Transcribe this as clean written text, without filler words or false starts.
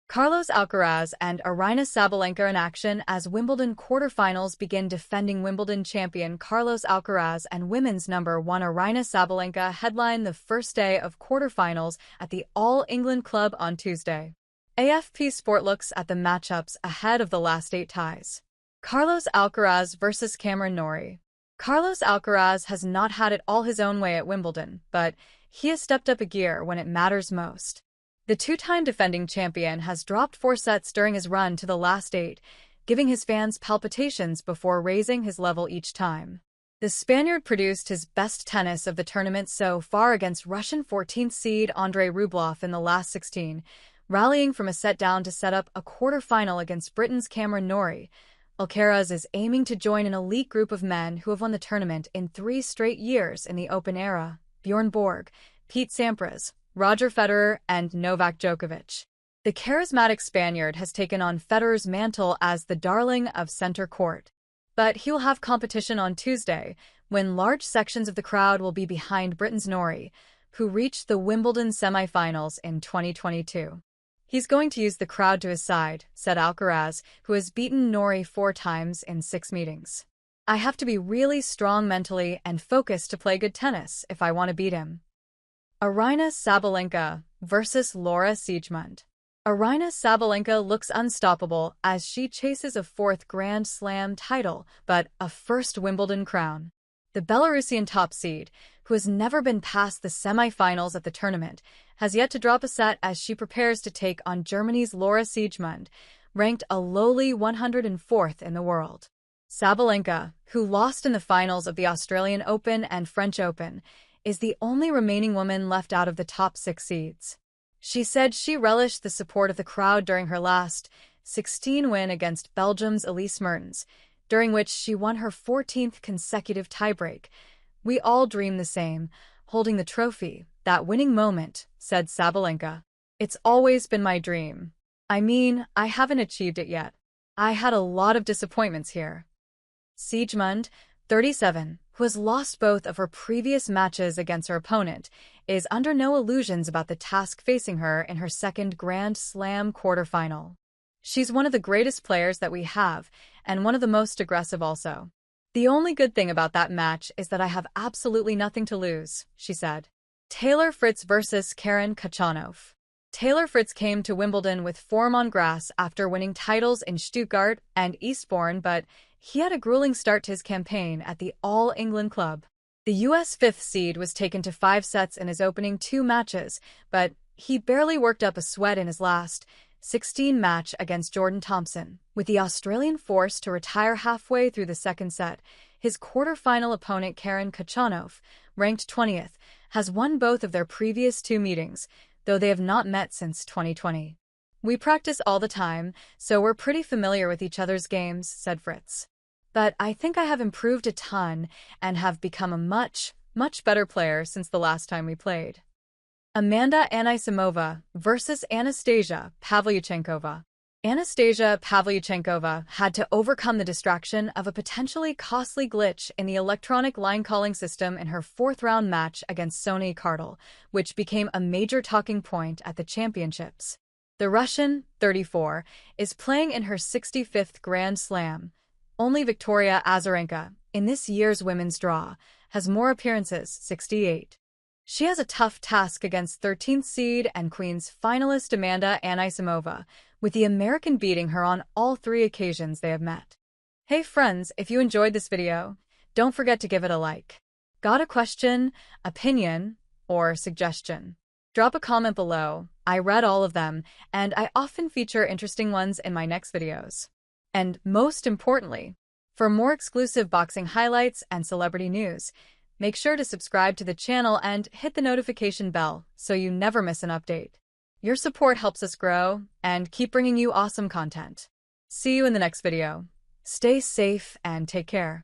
Carlos Alcaraz and Aryna Sabalenka in action as Wimbledon quarterfinals begin. Defending Wimbledon champion Carlos Alcaraz and women's number 1 Aryna Sabalenka headline the first day of quarterfinals at the All England Club on Tuesday. AFP Sport looks at the matchups ahead of the last 8 ties. Carlos Alcaraz versus Cameron Norrie. Carlos Alcaraz has not had it all his own way at Wimbledon, but he has stepped up a gear when it matters most. The two-time defending champion has dropped 4 sets during his run to the last 8, giving his fans palpitations before raising his level each time. The Spaniard produced his best tennis of the tournament so far against Russian 14th seed Andrei Rublev in the last 16, rallying from a set down to set up a quarter-final against Britain's Cameron Norrie. Alcaraz is aiming to join an elite group of men who have won the tournament in 3 straight years in the Open era: Bjorn Borg, Pete Sampras, Roger Federer, and Novak Djokovic. The charismatic Spaniard has taken on Federer's mantle as the darling of center court. But he will have competition on Tuesday, when large sections of the crowd will be behind Britain's Norrie, who reached the Wimbledon semi-finals in 2022. He's going to use the crowd to his side, said Alcaraz, who has beaten Norrie 4 times in 6 meetings. I have to be really strong mentally and focused to play good tennis if I want to beat him. Aryna Sabalenka versus Laura Siegemund. Aryna Sabalenka looks unstoppable as she chases a 4th Grand Slam title, but a 1st Wimbledon crown. The Belarusian top seed, who has never been past the semi-finals at the tournament, has yet to drop a set as she prepares to take on Germany's Laura Siegemund, ranked a lowly 104th in the world. Sabalenka, who lost in the finals of the Australian Open and French Open, is the only remaining woman left out of the top 6 seeds. She said she relished the support of the crowd during her last 16 win against Belgium's Elise Mertens, during which she won her 14th consecutive tiebreak. "We all dream the same, holding the trophy, that winning moment," said Sabalenka. "It's always been my dream. I mean, I haven't achieved it yet. I had a lot of disappointments here." Siegemund, 37, who has lost both of her previous matches against her opponent, is under no illusions about the task facing her in her 2nd Grand Slam quarterfinal. "She's one of the greatest players that we have, and one of the most aggressive also. The only good thing about that match is that I have absolutely nothing to lose," she said. Taylor Fritz versus Karen Khachanov. Taylor Fritz came to Wimbledon with form on grass after winning titles in Stuttgart and Eastbourne, but he had a grueling start to his campaign at the All England Club. The US 5th seed was taken to 5 sets in his opening 2 matches, but he barely worked up a sweat in his last 16 match against Jordan Thompson, with the Australian forced to retire halfway through the 2nd set. His quarter-final opponent Karen Khachanov, ranked 20th, has won both of their previous 2 meetings, though they have not met since 2020. "We practice all the time, so we're pretty familiar with each other's games," said Fritz. "But I think I have improved a ton and have become a much better player since the last time we played." Amanda Anisimova versus Anastasia Pavlyuchenkova. Anastasia Pavlyuchenkova had to overcome the distraction of a potentially costly glitch in the electronic line calling system in her 4th-round match against Sonia Kartal, which became a major talking point at the championships. The Russian, 34, is playing in her 65th Grand Slam. Only Victoria Azarenka, in this year's women's draw, has more appearances, 68. She has a tough task against 13th seed and Queen's finalist Amanda Anisimova, with the American beating her on all 3 occasions they have met. Hey friends, if you enjoyed this video, don't forget to give it a like. Got a question, opinion, or suggestion? Drop a comment below. I read all of them, and I often feature interesting ones in my next videos. And most importantly, for more exclusive boxing highlights and celebrity news, make sure to subscribe to the channel and hit the notification bell so you never miss an update. Your support helps us grow and keep bringing you awesome content. See you in the next video. Stay safe and take care.